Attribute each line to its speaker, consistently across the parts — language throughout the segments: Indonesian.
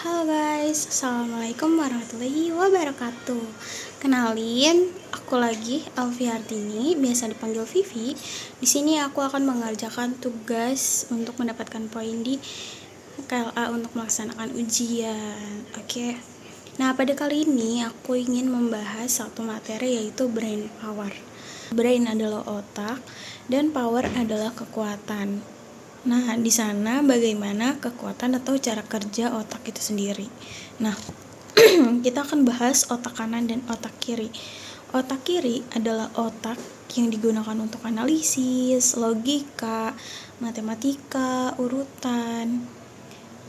Speaker 1: Halo guys, assalamualaikum warahmatullahi wabarakatuh. Kenalin, aku lagi Alfiardini, biasa dipanggil Vivi. Di sini aku akan mengerjakan tugas untuk mendapatkan poin di KLA untuk melaksanakan ujian. Oke. Nah, pada kali ini aku ingin membahas satu materi yaitu brain power. Brain adalah otak dan power adalah kekuatan. Nah, di sana bagaimana kekuatan atau cara kerja otak itu sendiri. Nah, kita akan bahas otak kanan dan otak kiri. Otak kiri adalah otak yang digunakan untuk analisis, logika, matematika, urutan.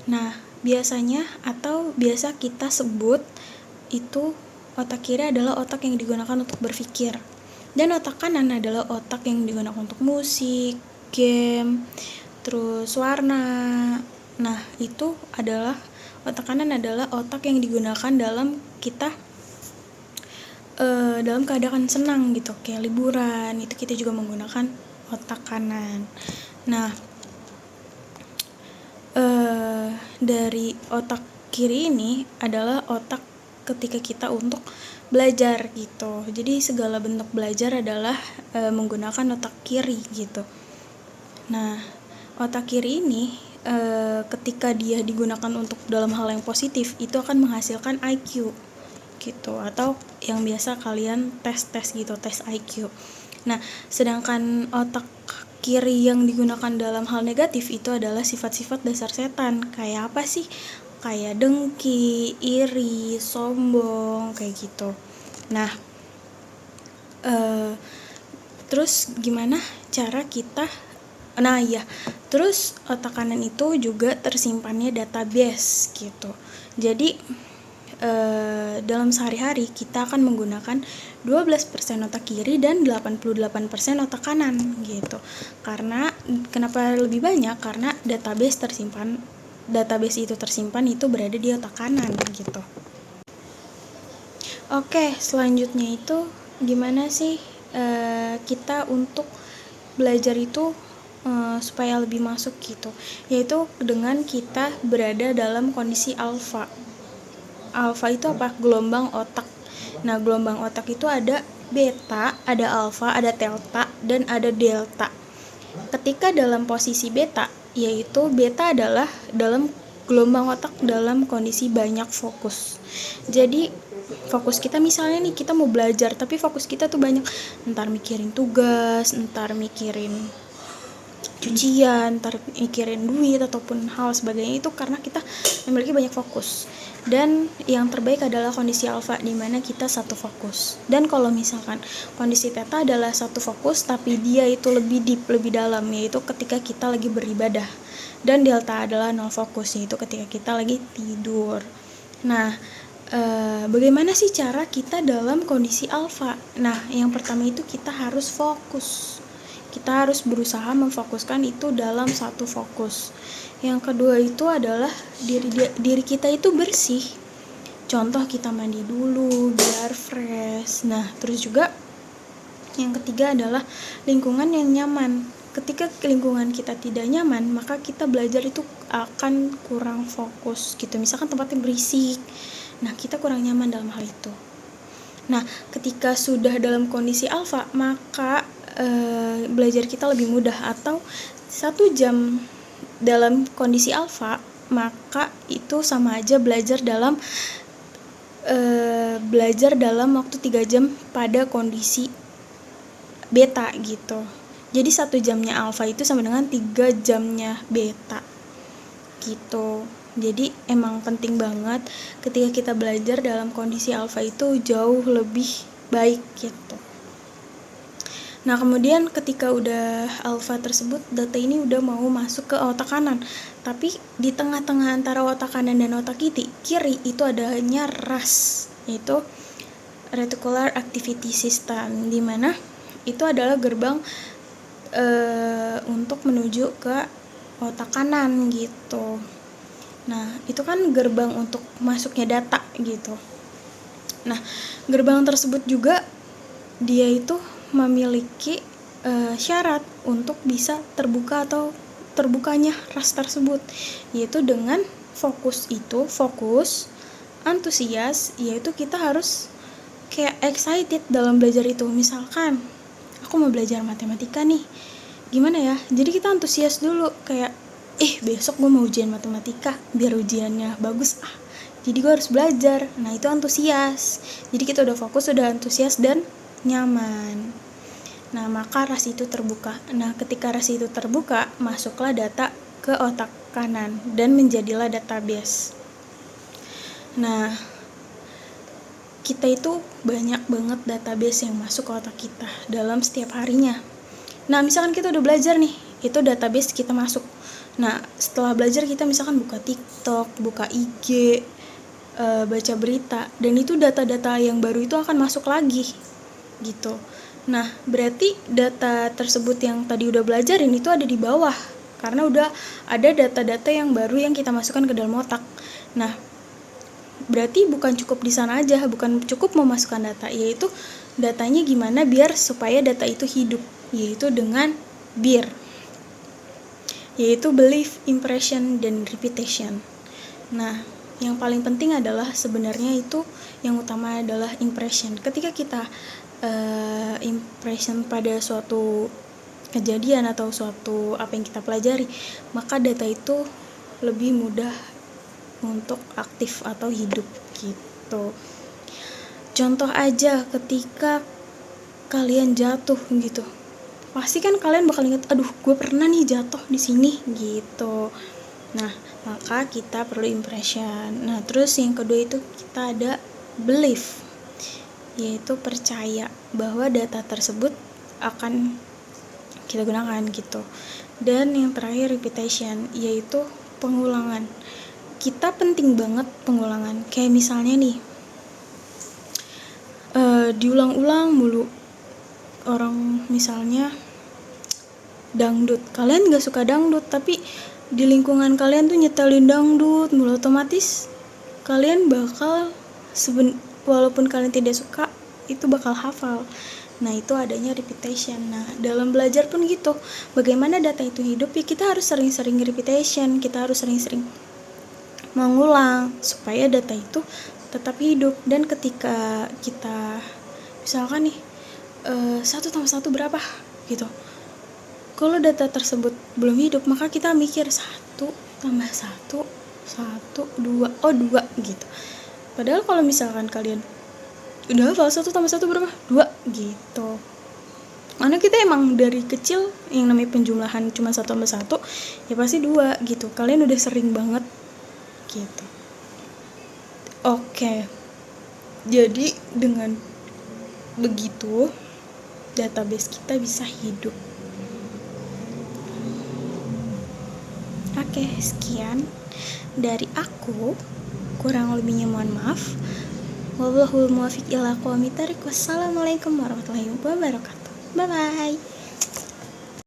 Speaker 1: Nah, biasa kita sebut itu otak kiri adalah otak yang digunakan untuk berpikir. Dan otak kanan adalah otak yang digunakan untuk musik, game, terus warna. Nah, itu adalah otak kanan adalah otak yang digunakan dalam kita dalam keadaan senang gitu, kayak liburan, itu kita juga menggunakan otak kanan. Nah, dari otak kiri ini adalah otak ketika kita untuk belajar gitu. Jadi segala bentuk belajar adalah menggunakan otak kiri gitu. Nah, otak kiri ini ketika dia digunakan untuk dalam hal yang positif itu akan menghasilkan IQ gitu, atau yang biasa kalian tes gitu, tes IQ. Nah, sedangkan otak kiri yang digunakan dalam hal negatif itu adalah sifat-sifat dasar setan. Kayak apa sih? Kayak dengki, iri, sombong, kayak gitu. Nah, terus gimana cara kita? Nah ya, terus otak kanan itu juga tersimpannya database gitu. Jadi dalam sehari-hari kita akan menggunakan 12% otak kiri dan 88% otak kanan gitu. Karena kenapa lebih banyak? Karena database itu tersimpan itu berada di otak kanan gitu. Oke, selanjutnya itu gimana sih kita untuk belajar itu supaya lebih masuk gitu, yaitu dengan kita berada dalam kondisi alfa. Alfa itu apa? Gelombang otak. Nah, gelombang otak itu ada beta, ada alfa, ada delta, dan ada delta. Ketika dalam posisi beta, yaitu beta adalah dalam gelombang otak dalam kondisi banyak fokus. Jadi fokus kita misalnya nih kita mau belajar tapi fokus kita tuh banyak, entar mikirin tugas, entar mikirin cucian, entar mikirin duit ataupun hal sebagainya, itu karena kita memiliki banyak fokus. Dan yang terbaik adalah kondisi alfa di mana kita satu fokus. Dan kalau misalkan kondisi theta adalah satu fokus tapi dia itu lebih deep, lebih dalam, yaitu ketika kita lagi beribadah. Dan delta adalah nol fokus, yaitu ketika kita lagi tidur. Nah, bagaimana sih cara kita dalam kondisi alfa? Nah, yang pertama itu kita harus fokus. Kita harus berusaha memfokuskan itu dalam satu fokus. Yang kedua itu adalah diri kita itu bersih. Contoh kita mandi dulu biar fresh. Nah, terus juga yang ketiga adalah lingkungan yang nyaman. Ketika lingkungan kita tidak nyaman, maka kita belajar itu akan kurang fokus gitu. Misalkan tempatnya berisik. Nah, kita kurang nyaman dalam hal itu. Nah, ketika sudah dalam kondisi alfa, maka belajar kita lebih mudah. Atau 1 jam dalam kondisi alfa, maka itu sama aja belajar dalam waktu 3 jam pada kondisi beta gitu. Jadi 1 jamnya alfa itu sama dengan 3 jamnya beta gitu. Jadi emang penting banget ketika kita belajar dalam kondisi alfa itu jauh lebih baik gitu. Nah, kemudian ketika udah alfa tersebut, data ini udah mau masuk ke otak kanan. Tapi di tengah-tengah antara otak kanan dan otak kiri itu adanya RAS, yaitu Reticular Activity System, di mana itu adalah gerbang untuk menuju ke otak kanan gitu. Nah, itu kan gerbang untuk masuknya data gitu. Nah, gerbang tersebut juga dia itu memiliki syarat untuk bisa terbuka atau terbukanya RAS tersebut, yaitu dengan fokus, antusias, yaitu kita harus kayak excited dalam belajar itu. Misalkan aku mau belajar matematika nih, gimana ya, jadi kita antusias dulu, kayak besok gue mau ujian matematika, biar ujiannya bagus jadi gue harus belajar. Nah itu antusias, jadi kita udah fokus, udah antusias dan nyaman. Nah maka ras itu terbuka. Nah ketika ras itu terbuka, masuklah data ke otak kanan dan menjadilah database. Nah kita itu banyak banget database yang masuk ke otak kita dalam setiap harinya. Nah misalkan kita udah belajar nih, itu database kita masuk. Nah setelah belajar kita misalkan buka TikTok, buka IG, baca berita, dan itu data-data yang baru itu akan masuk lagi gitu. Nah berarti data tersebut yang tadi udah belajarin itu ada di bawah, karena udah ada data-data yang baru yang kita masukkan ke dalam otak. Nah berarti bukan cukup di sana aja, bukan cukup memasukkan data, yaitu datanya gimana biar supaya data itu hidup, yaitu dengan BIR, yaitu belief, impression, dan repetition. Nah yang paling penting adalah sebenarnya itu yang utama adalah impression. Ketika kita impression pada suatu kejadian atau suatu apa yang kita pelajari, maka data itu lebih mudah untuk aktif atau hidup gitu. Contoh aja, ketika kalian jatuh gitu, pasti kan kalian bakal ingat, aduh gue pernah nih jatuh di sini gitu. Nah maka kita perlu impression. Nah terus yang kedua itu kita ada belief, yaitu percaya bahwa data tersebut akan kita gunakan gitu. Dan yang terakhir repetition, yaitu pengulangan. Kita penting banget pengulangan. Kayak misalnya nih, diulang-ulang mulu. Orang misalnya dangdut, kalian gak suka dangdut, tapi di lingkungan kalian tuh nyetelin dangdut mulu, otomatis kalian bakal walaupun kalian tidak suka, itu bakal hafal. Nah itu adanya repetition. Nah dalam belajar pun gitu, bagaimana data itu hidup, ya kita harus sering-sering repetition, kita harus sering-sering mengulang supaya data itu tetap hidup. Dan ketika kita misalkan nih 1 tambah 1 berapa gitu, kalau data tersebut belum hidup, maka kita mikir 1 tambah 1 2 2 gitu. Padahal kalau misalkan kalian udah hafal 1 tambah 1 berapa? 2 gitu. Karena kita emang dari kecil yang namanya penjumlahan cuma 1 tambah 1 ya pasti 2 gitu. Kalian udah sering banget gitu. Oke. Jadi dengan begitu database kita bisa hidup. Oke, sekian dari aku. Kurang lebihnya mohon maaf. Wallahul muwaffiq ila aqwamit thoriq. Wassalamualaikum warahmatullahi wabarakatuh. Bye bye.